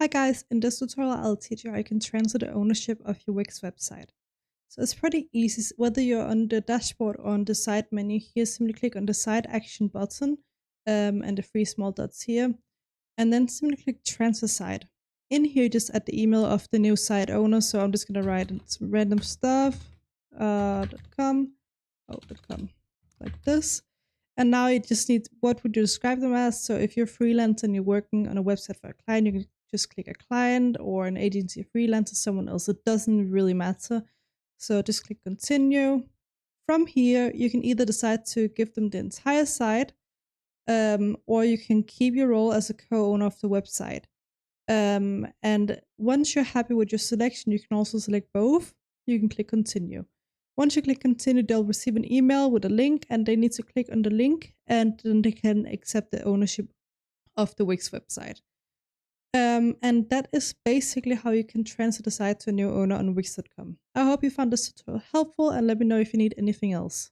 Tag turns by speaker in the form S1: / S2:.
S1: Hi guys, in this tutorial I'll teach you how you can transfer the ownership of your Wix website. So it's pretty easy, whether you're on the dashboard or on the side menu here, simply click on the side action button and the three small dots here, and then simply click transfer site. In here just add the email of the new site owner, so I'm just gonna write some random stuff, .com, .com, like this. And now you just need, what would you describe them as? So if you're freelance and you're working on a website for a client, you can just click a client, or an agency, freelancer, someone else. It doesn't really matter. So just click continue. From here, you can either decide to give them the entire site, or you can keep your role as a co-owner of the website. And once you're happy with your selection, you can also select both. You can click continue. Once you click continue, they'll receive an email with a link, and they need to click on the link, and then they can accept the ownership of the Wix website. And that is basically how you can transfer the site to a new owner on Wix.com. I hope you found this tutorial helpful, and let me know if you need anything else.